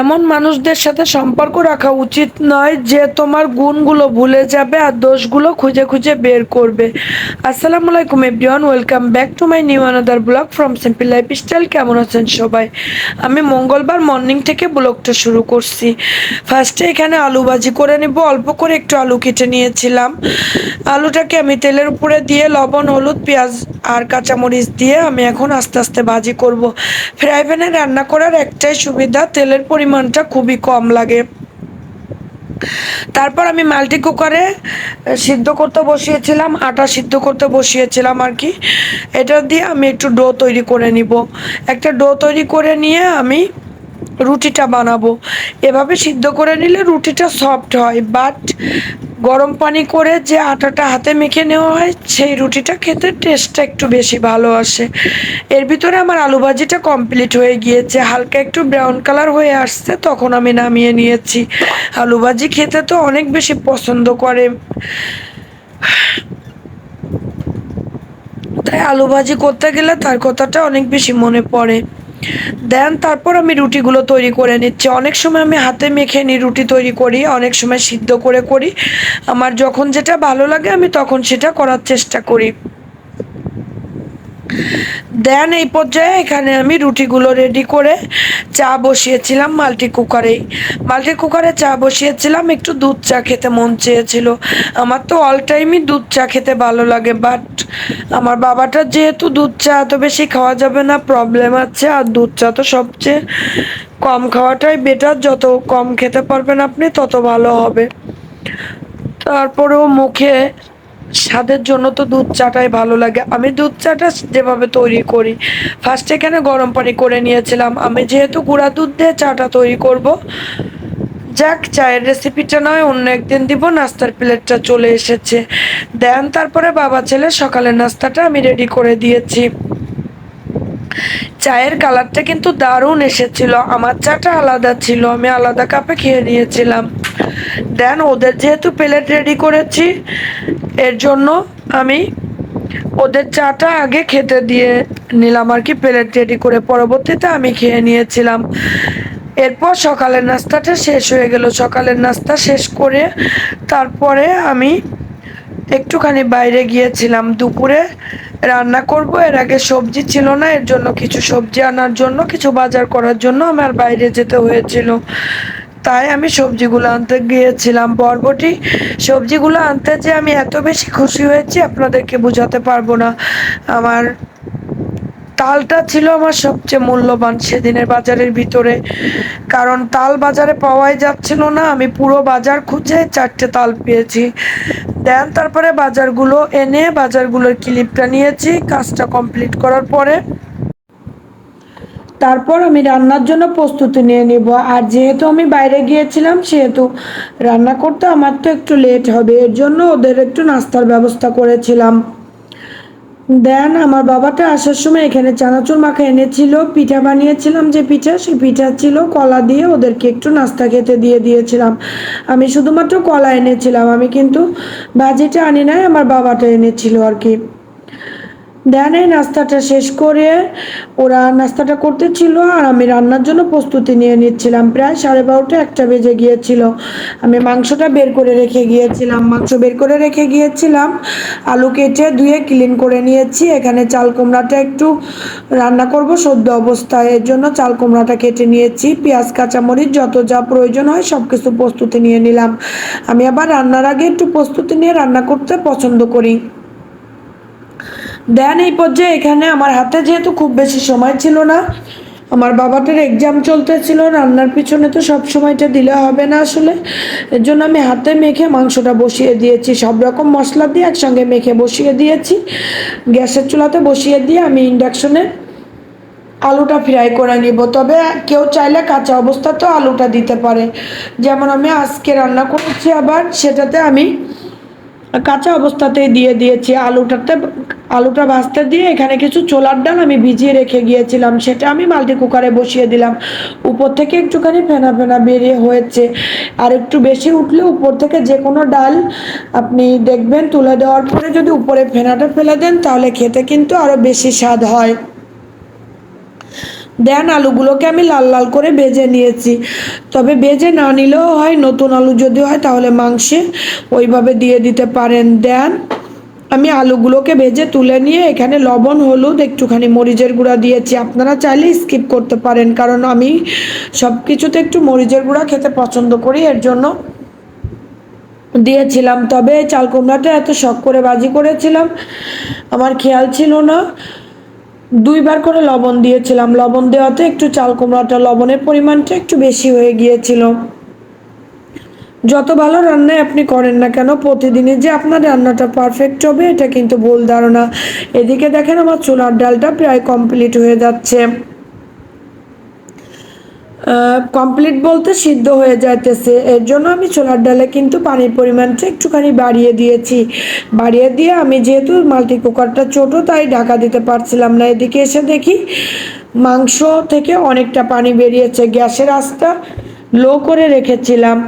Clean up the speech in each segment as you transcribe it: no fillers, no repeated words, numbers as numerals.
এমন মানুষদের সাথে সম্পর্ক রাখা উচিত নয় যে তোমার গুণগুলো ভুলে যাবে আর দোষগুলো খুঁজে খুঁজে বের করবে। আসসালামু আলাইকুম everyone, welcome back to my new another blog from simple lifestyle. কেমন আছেন সবাই? আমি মঙ্গলবার মর্নিং থেকে ব্লগটা শুরু করছি। ফার্স্টে এখানে আলু ভাজি করে নেব। অল্প করে একটু আলু কেটে নিয়েছিলাম। আলুটাকে আমি তেলের উপরে দিয়ে লবণ, হলুদ, পেঁয়াজ আর কাঁচামরিচ দিয়ে আমি এখন আস্তে আস্তে ভাজি করব। ফ্রাই প্যানে রান্না করার একটাই সুবিধা, তেলের পরিমাণটা খুবই কম লাগে। তারপর আমি মাল্টি কুকারে সিদ্ধ করতে বসিয়েছিলাম, আটা সিদ্ধ করতে বসিয়েছিলাম আর কি। এটা দিয়ে আমি একটু ডো তৈরি করে নিব। একটা ডো তৈরি করে নিয়ে আমি রুটিটা বানাবো। এভাবে সিদ্ধ করে নিলে রুটিটা সফট হয়, বাট গরম পানি করে যে আটাটা হাতে মেখে নেওয়া হয় সেই রুটিটা খেতে টেস্টটা একটু বেশি ভালো আসে। এর ভিতরে আমার আলু ভাজিটা কমপ্লিট হয়ে গিয়েছে, হালকা একটু ব্রাউন কালার হয়ে আসছে, তখন আমি নামিয়ে নিয়েছি। আলু ভাজি খেতে তো অনেক বেশি পছন্দ করে, তাই আলু ভাজি করতে গেলে তার কথাটা অনেক বেশি মনে পড়ে। তারপর আমি রুটিগুলো তৈরি করে নিচ্ছি। অনেক সময় আমি হাতে মেখে নিই, রুটি তৈরি করি, অনেক সময় সিদ্ধ করে করি। আমার যখন যেটা ভালো লাগে আমি তখন সেটা করার চেষ্টা করি। এই পর্যায়ে এখানে আমি রুটিগুলো রেডি করে চা বসিয়েছিলাম মাল্টি কুকারে চা বসিয়েছিলাম। একটু দুধ চা খেতে মন চেয়েছিল। আমার তো অল টাইমই দুধ চা খেতে ভালো লাগে, বাট আমার বাবাটার যেহেতু দুধ চা এত বেশি খাওয়া যাবে না, প্রবলেম আছে। আর দুধ চা তো সবচেয়ে কম খাওয়াটাই বেটার, যত কম খেতে পারবেন আপনি তত ভালো হবে। তারপরেও মুখে স্বাদের জন্য তো দুধ চাটাই ভালো লাগে। আমি দুধ চাটা যেভাবে তৈরি করি, ফার্স্ট এখানে গরম পানি করে নিয়েছিলাম। আমি যেহেতু গুঁড়া দুধ দিয়ে চাটা তৈরি করব, যাক, চায়ের রেসিপিটা নয় অন্য একদিন দিব। নাস্তার প্লেটটা চলে এসেছে। তারপরে বাবা ছেলে সকালের নাস্তাটা আমি রেডি করে দিয়েছি। চায়ের কালারটা কিন্তু দারুণ এসেছিল। আমার চাটা আলাদা ছিল, আমি আলাদা কাপে খেয়ে নিয়েছিলাম। ওদের যেহেতু প্লেট রেডি করেছি, এর জন্য আমি ওদের চাটা আগে খেতে দিয়ে নিলাম আর কি, প্লেট রেডি করে। পরবর্তীতে আমি খেয়ে নিয়েছিলাম। এরপর সকালের নাস্তাটা শেষ হয়ে গেল। সকালের নাস্তা শেষ করে তারপরে আমি একটুখানি বাইরে গিয়েছিলাম। দুপুরে রান্না করব, এর আগে সবজি ছিল না, এর জন্য কিছু সবজি আনার জন্য, কিছু বাজার করার জন্য আমার বাইরে যেতে হয়েছিল। তাই আমি সবজিগুলো আনতে গিয়েছিলাম। বরবটি সবজিগুলো আনতে যে আমি এত বেশি খুশি হয়েছি আপনাদেরকে বোঝাতে পারবো না। আমার তালটা ছিল আমার সবচেয়ে মূল্যবান সেদিনের বাজারের ভিতরে, কারণ তাল বাজারে পাওয়াই যাচ্ছিল না। আমি পুরো বাজার খুঁজে 4টে তাল পেয়েছি। তারপরে বাজারগুলো এনে বাজারগুলোর ক্লিপটা নিয়েছি। কাজটা কমপ্লিট করার পরে তারপর আমি রান্নার জন্য প্রস্তুতি নিয়ে নিব। আর যেহেতু আমি বাইরে গিয়েছিলাম সেহেতু রান্না করতে আমার তো একটু লেট হবে, এর জন্য ওদের একটু নাস্তার ব্যবস্থা করেছিলাম। আমার বাবাটা আসার সময় এখানে চানাচুর মাখা এনেছিল, পিঠা বানিয়েছিলাম, যে পিঠা সেই পিঠা ছিল, কলা দিয়ে ওদেরকে একটু নাস্তা খেতে দিয়ে দিয়েছিলাম। আমি শুধুমাত্র কলা এনেছিলাম, আমি কিন্তু ভাজিটা আনি নাই, আমার বাবাটা এনেছিল আর কি। এই নাস্তাটা শেষ করে ওরা নাস্তাটা করতেছিল আর আমি রান্নার জন্য প্রস্তুতি নিয়ে নিচ্ছিলাম। প্রায় 12:30 একটা বেজে গিয়েছিল। আমি মাংসটা বের করে রেখে গিয়েছিলাম, আলু কেটে ধুয়ে ক্লিন করে নিয়েছি। এখানে চাল কুমড়াটা একটু রান্না করব সদ্য অবস্থায়, এর জন্য চাল কুমড়াটা কেটে নিয়েছি। পেঁয়াজ কাঁচামরিচ যত যা প্রয়োজন হয় সব কিছু প্রস্তুতি নিয়ে নিলাম। আমি আবার রান্নার আগে একটু প্রস্তুতি নিয়ে রান্না করতে পছন্দ করি। এই পর্যায়ে এখানে আমার হাতে যেহেতু খুব বেশি সময় ছিল না, আমার বাবাটার এক্সাম চলতেছিল, রান্নার পিছনে তো সব সময়টা দিলে হবে না আসলে, এর জন্য আমি হাতে মেখে মাংসটা বসিয়ে দিয়েছি। সব রকম মশলা দিয়ে একসঙ্গে মেখে বসিয়ে দিয়েছি। গ্যাসের চুলাতে বসিয়ে দিয়ে আমি ইন্ডাকশনে আলুটা ফ্রাই করে নিব। তবে কেউ চাইলে কাঁচা অবস্থাতেও আলুটা দিতে পারে, যেমন আমি আজকে রান্না করেছি, আবার সেটাতে আমি কাঁচা অবস্থাতেই দিয়ে দিয়েছি। আলুটা ভাজতে দিয়ে এখানে কিছু ছোলার ডাল আমি ভিজিয়ে রেখে গিয়েছিলাম, সেটা আমি মাল্টি কুকারে বসিয়ে দিলাম। উপর থেকে একটুখানি ফেনা ফেনা বেরিয়ে হয়েছে, আর একটু বেশি উঠলে উপর থেকে যে কোনো ডাল আপনি দেখবেন তুলে দেওয়ার পরে যদি উপরে ফেনাটা ফেলে দেন তাহলে খেতে কিন্তু আরও বেশি স্বাদ হয়। দেন আলুগুলোকে আমি লাল লাল করে ভেজে নিয়েছি, তবে ভেজে না নিলেও হয়, নতুন আলু যদি হয় তাহলে মাংসে ওইভাবে দিয়ে দিতে পারেন। দেন আমি আলুগুলোকে ভেজে তুলে নিয়ে এখানে লবণ, হলুদ, একটুখানি মরিচের গুঁড়া দিয়েছি। আপনারা চাইলে স্কিপ করতে পারেন, কারণ আমি সব কিছুতে একটু মরিচের গুঁড়া খেতে পছন্দ করি, এর জন্য দিয়েছিলাম। তবে চাল কুমড়াটা এত শখ করে ভাজি করেছিলাম, আমার খেয়াল ছিল না, দুইবার করে লবণ দিয়েছিলাম। লবণ দেওয়াতে একটু চাল কুমড়াটা লবণের পরিমাণটা একটু বেশি হয়ে গিয়েছিল। যত ভালো রান্নাই আপনি করেন না কেন, প্রতিদিনই যে আপনার রান্নাটা পারফেক্ট হবে এটা কিন্তু ভুল ধারণা। এদিকে দেখেন আমার ছোলার ডালটা প্রায় কমপ্লিট হয়ে যাচ্ছে। কমপ্লিট বলতে সিদ্ধ হয়ে যাইতেছে, এর জন্য আমি ছোলার ডালে কিন্তু পানির পরিমাণটা একটুখানি বাড়িয়ে দিয়েছি। বাড়িয়ে দিয়ে আমি যেহেতু মাল্টি কুকারটা ছোটো তাই ঢাকা দিতে পারছিলাম না। এদিকে এসে দেখি মাংস থেকে অনেকটা পানি বেরিয়েছে। গ্যাসের আঁচটা লো করে রেখেছিলাম।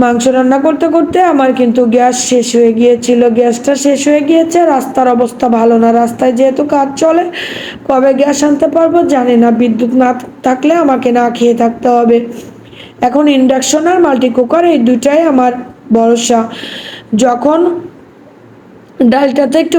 মাংস রান্না করতে করতে আমার কিন্তু গ্যাস শেষ হয়ে গিয়েছিল, গ্যাসটা শেষ হয়ে গিয়েছে। রাস্তার অবস্থা ভালো না, রাস্তায় যেহেতু কাজ চলে, কবে গ্যাস আনতে পারবো জানি না। বিদ্যুৎ না থাকলে আমাকে না খেয়ে থাকতে হবে। এখন ইন্ডাকশন আর মাল্টি কুকার এই দুইটাই আমার ভরসা। যখন ডালটাতে একটু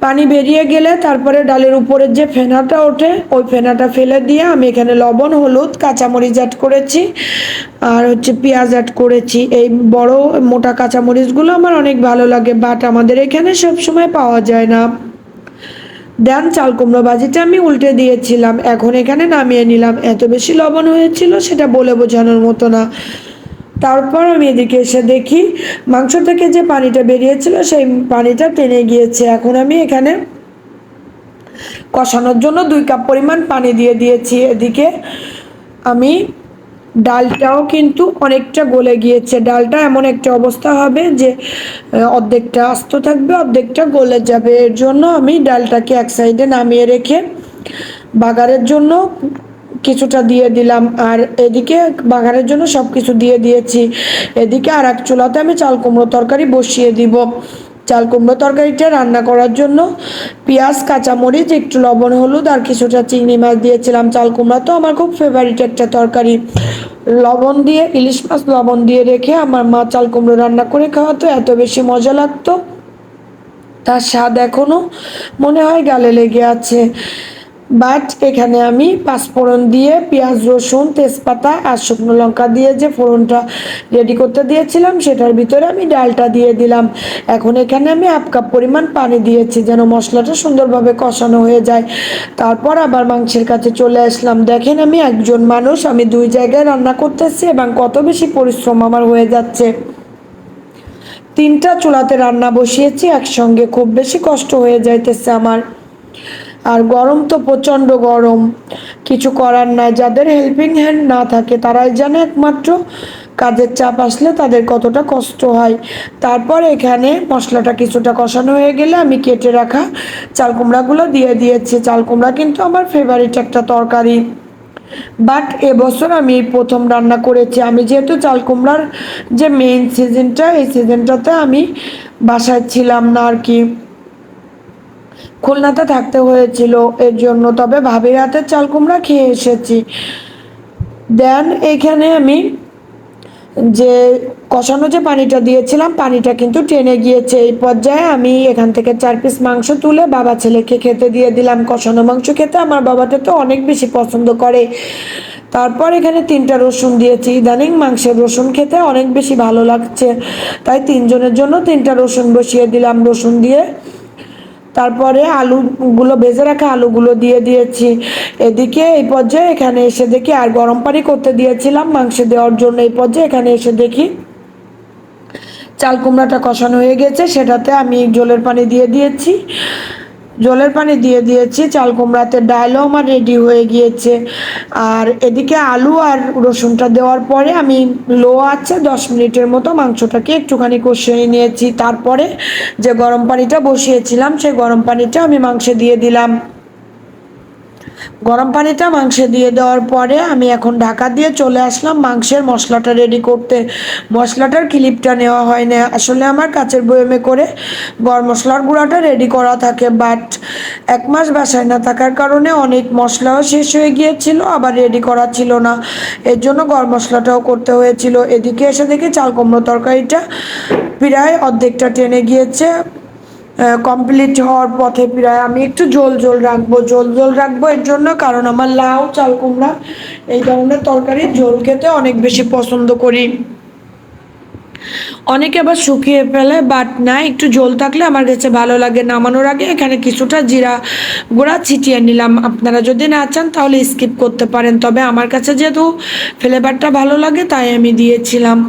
পানি বেরিয়ে গেলে তারপরে ডালের উপরের যে ফেনাটা ওঠে ওই ফেনাটা ফেলে দিয়ে আমি এখানে লবণ, হলুদ, কাঁচামরিচ অ্যাড করেছি, আর হচ্ছে পেঁয়াজ অ্যাড করেছি। এই বড় মোটা কাঁচামরিচগুলো আমার অনেক ভালো লাগে, বাট আমাদের এখানে সবসময় পাওয়া যায় না। দেন চাল কুমড়ো ভাজিটা আমি উল্টে দিয়েছিলাম, এখন এখানে নামিয়ে নিলাম। এত বেশি লবণ হয়েছিল সেটা বলে বোঝানোর মতো না। তারপর আমি এদিকে এসে দেখি মাংস থেকে যে পানিটা বেরিয়েছিল সেই পানিটা টেনে গিয়েছে। এখন আমি এখানে কষানোর জন্য 2 কাপ পরিমাণ পানি দিয়ে দিয়েছি। এদিকে আমি ডালটাও কিন্তু অনেকটা গলে গিয়েছে। ডালটা এমন একটা অবস্থা হবে যে অর্ধেকটা আস্ত থাকবে, অর্ধেকটা গলে যাবে। এর জন্য আমি ডালটাকে এক সাইডে নামিয়ে রেখে বাগারের জন্য কিছুটা দিয়ে দিলাম, আর এদিকে বাগারের জন্য সব কিছু দিয়ে দিয়েছি। এদিকে আর এক চুলাতে আমি চাল কুমড়ো তরকারি বসিয়ে দিব। চাল কুমড়ো তরকারিটা রান্না করার জন্য পেঁয়াজ, কাঁচামরিচ, একটু লবণ, হলুদ আর কিছুটা চিংড়ি মাছ দিয়েছিলাম। চাল কুমড়া তো আমার খুব ফেভারিট একটা তরকারি। লবণ দিয়ে, ইলিশ মাছ লবণ দিয়ে রেখে আমার মা চাল কুমড়ো রান্না করে খাওয়াতো, এত বেশি মজা লাগতো, তার স্বাদ এখনো মনে হয় গালে লেগে আছে। বাট এখানে আমি পাঁচফোড়ন দিয়ে পেঁয়াজ, রসুন, তেজপাতা আর শুকনো লঙ্কা দিয়ে যে ফোড়নটা রেডি করতে দিয়েছিলাম সেটার ভিতরে আমি ডালটা দিয়ে দিলাম। এখন এখানে আমি 1/2 কাপ পরিমাণ পানি দিয়েছি যেন মশলাটা সুন্দরভাবে কষানো হয়ে যায়। তারপর আবার মাংসের কাছে চলে আসলাম। দেখেন আমি একজন মানুষ, আমি 2 জায়গায় রান্না করতেছি এবং কত বেশি পরিশ্রম আমার হয়ে যাচ্ছে। 3টা চুলাতে রান্না বসিয়েছি একসঙ্গে, খুব বেশি কষ্ট হয়ে যাইতেছে আমার। আর গরম তো প্রচণ্ড গরম, কিছু করার নাই। যাদের হেল্পিং হ্যান্ড না থাকে তারাই জানে একমাত্র কাজের চাপ আসলে তাদের কতটা কষ্ট হয়। তারপর এখানে মশলাটা কিছুটা কষানো হয়ে গেলে আমি কেটে রাখা চাল কুমড়াগুলো দিয়ে দিয়েছি। চাল কুমড়া কিন্তু আমার ফেভারিট একটা তরকারি, বাট এবছর আমি এই প্রথম রান্না করেছি। আমি যেহেতু চাল কুমড়ার যে মেইন সিজনটা, এই সিজনটাতে আমি বাসায় ছিলাম না আর কি, খুলনাতে থাকতে হয়েছিল এর জন্য। তবে ভাবির হাতের চাল কুমড়া খেয়ে এসেছি। দেন এখানে আমি যে কষানো যে পানিটা দিয়েছিলাম পানিটা কিন্তু টেনে গিয়েছে। এই পর্যায়ে আমি এখান থেকে 4 পিস মাংস তুলে বাবা ছেলেকে খেতে দিয়ে দিলাম। কষানো মাংস খেতে আমার বাবাটা তো অনেক বেশি পছন্দ করে। তারপর এখানে 3টা রসুন দিয়েছি। ইদানিং মাংসের রসুন খেতে অনেক বেশি ভালো লাগছে, তাই 3 জনের জন্য 3টা রসুন বসিয়ে দিলাম। রসুন দিয়ে তারপরে আলুগুলো, ভেজে রাখা আলুগুলো দিয়ে দিয়েছি। এদিকে এই পর্যায়ে এখানে এসে দেখি, আর গরম পানি করতে দিয়েছিলাম মাংসে দেওয়ার জন্য। এই পর্যায়ে এখানে এসে দেখি চাল কুমড়াটা কষানো হয়ে গেছে, সেটাতে আমি জলের পানি দিয়ে দিয়েছি। চাল কুমড়াতে ডালও আমার রেডি হয়ে গিয়েছে। আর এদিকে আলু আর রসুনটা দেওয়ার পরে আমি লো আছে 10 মিনিটের মতো মাংসটাকে একটুখানি কষিয়ে নিয়েছি। তারপরে যে গরম পানিটা বসিয়েছিলাম সেই গরম পানিটা আমি মাংসে দিয়ে দিলাম। গরম পানিটা মাংসে দিয়ে দেওয়ার পরে আমি এখন ঢাকা দিয়ে চলে আসলাম মাংসের মশলাটা রেডি করতে। মশলাটার ক্লিপটা নেওয়া হয় না, আসলে আমার কাচের বয়মে করে গরম মশলার গুঁড়াটা রেডি করা থাকে, বাট 1 মাস বাসায় না থাকার কারণে অনেক মশলাও শেষ হয়ে গিয়েছিল, আবার রেডি করা ছিল না, এর জন্য গরম মশলাটাও করতে হয়েছিল। এদিকে এসে দেখি চাল কুমড়ো তরকারিটা প্রায় অর্ধেকটা টেনে গিয়েছে, কমপ্লিট হওয়ার পথে প্রায়। আমি একটু ঝোল ঝোল রাখবো, ঝোল ঝোল রাখবো এর জন্য, কারণ আমার লাউ চাল কুমড়া এই ধরনের তরকারি ঝোল খেতে অনেক বেশি পছন্দ করি। অনেকে আবার শুকিয়ে ফেলে, বাট না, একটু ঝোল থাকলে আমার কাছে ভালো লাগে। নামানোর আগে এখানে কিছুটা জিরা গুঁড়া ছিটিয়ে নিলাম, আপনারা যদি না চান তাহলে স্কিপ করতে পারেন, তবে আমার কাছে যেহেতু ফ্লেভারটা ভালো লাগে তাই আমি দিয়েছিলাম।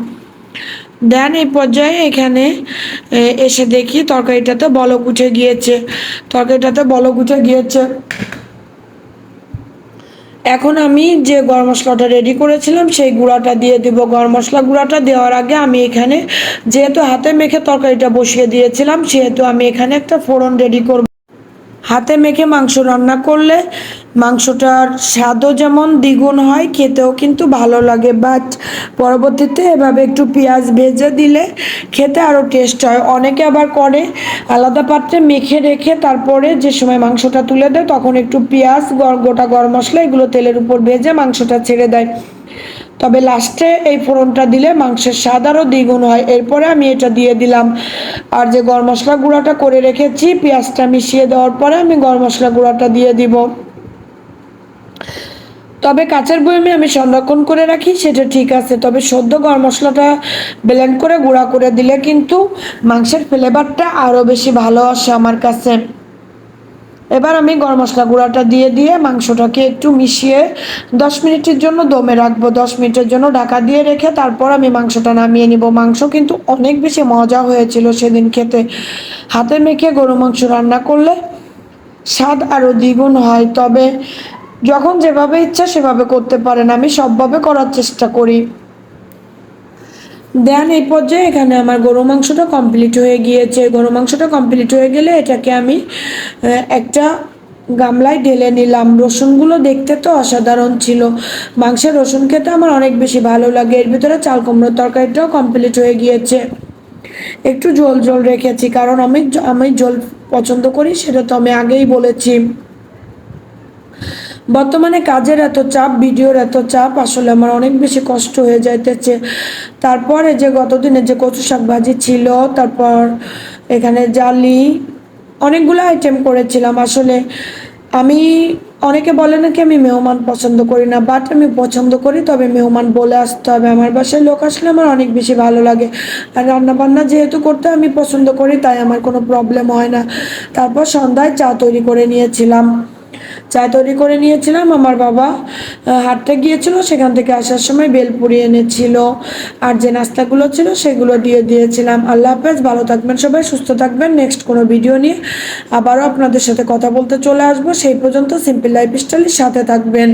দেন এই পর্যায়ে এখানে এসে দেখি তরকারিটাতে বলক উঠে গিয়েছে, তরকারিটাতে বলক উঠে গিয়েছে। এখন আমি যে গরম মশলাটা রেডি করেছিলাম সেই গুঁড়াটা দিয়ে দিব। গরম মশলা গুঁড়াটা দেওয়ার আগে আমি এখানে যেহেতু হাতে মেখে তরকারিটা বসিয়ে দিয়েছিলাম, সেহেতু আমি এখানে একটা ফোড়ন রেডি করব। হাতে মেখে মাংস রান্না করলে মাংসটার স্বাদও যেমন দ্বিগুণ হয়, খেতেও কিন্তু ভালো লাগে, বাট পরবর্তীতে এভাবে একটু পেঁয়াজ ভেজে দিলে খেতে আরও টেস্ট হয়। অনেকে আবার করে আলাদা পাত্রে মেখে রেখে তারপরে যে সময় মাংসটা তুলে দেয় তখন একটু পেঁয়াজ, গোটা গরম মশলা এগুলো তেলের উপর ভেজে মাংসটা ছেড়ে দেয়, তবে লাস্টে এই ফোড়নটা দিলে মাংসের স্বাদ আরও দ্বিগুণ হয়। এরপরে আমি এটা দিয়ে দিলাম, আর যে গরম মশলা গুঁড়াটা করে রেখেছি পেঁয়াজটা মিশিয়ে দেওয়ার পরে আমি গরম মশলা গুঁড়াটা দিয়ে দিব। তবে কাঁচের বয়মে আমি সংরক্ষণ করে রাখি সেটা ঠিক আছে, তবে সদ্য গরম মশলাটা ব্লেন্ড করে গুঁড়া করে দিলে কিন্তু মাংসের ফ্লেভারটা আরও বেশি ভালো আসে আমার কাছে। এবার আমি গরম মশলা গুঁড়াটা দিয়ে দিয়ে মাংসটাকে একটু মিশিয়ে 10 মিনিটের জন্য দমে রাখবো। 10 মিনিটের জন্য ঢাকা দিয়ে রেখে তারপর আমি মাংসটা নামিয়ে নিব। মাংস কিন্তু অনেক বেশি মজা হয়েছিল সেদিন খেতে। হাতে মেখে গরু মাংস রান্না করলে স্বাদ আরও দ্বিগুণ হয়, তবে যখন যেভাবে ইচ্ছা সেভাবে করতে পারেন, আমি সবভাবে করার চেষ্টা করি। দেন এই পর্যায়ে এখানে আমার গরু মাংসটা কমপ্লিট হয়ে গিয়েছে। গরু মাংসটা কমপ্লিট হয়ে গেলে এটাকে আমি একটা গামলায় ঢেলে নিলাম। রসুনগুলো দেখতে তো অসাধারণ ছিল, মাংসের রসুন খেতে আমার অনেক বেশি ভালো লাগে। এর ভিতরে চাল কুমড়োর তরকারিটাও কমপ্লিট হয়ে গিয়েছে। একটু ঝোল ঝোল রেখেছি, কারণ আমি ঝোল পছন্দ করি, সেটা তো আমি আগেই বলেছি। বর্তমানে কাজের এত চাপ, ভিডিওর এত চাপ, আসলে আমার অনেক বেশি কষ্ট হয়ে যাইতেছে। তারপরে যে গতদিনে যে কচু শাক ভাজি ছিল, তারপর এখানে জালি, অনেকগুলো আইটেম করেছিলাম। আসলে আমি, অনেকে বলে নাকি আমি মেহমান পছন্দ করি না, বাট আমি পছন্দ করি, তবে মেহমান বলে আসতে হবে। আমার বাসায় লোক আসলে আমার অনেক বেশি ভালো লাগে, আর রান্না বান্না যেহেতু করতে আমি পছন্দ করি তাই আমার কোনো প্রবলেম হয় না। তারপর সন্ধ্যায় চা তৈরি করে নিয়েছিলাম। চা তৈরি করে নিয়েছিলাম, আমার বাবা হাঁটতে গিয়েছিল, সেখান থেকে আসার সময় বেলপুরি এনেছিল, আর যে নাস্তাগুলো ছিল সেগুলো দিয়ে দিয়েছিলাম। আল্লাহ হাফেজ, ভালো থাকবেন সবাই, সুস্থ থাকবেন। নেক্সট কোনো ভিডিও নিয়ে আবারও আপনাদের সাথে কথা বলতে চলে আসবো, সেই পর্যন্ত সিম্পল লাইফস্টাইলের সাথে থাকবেন।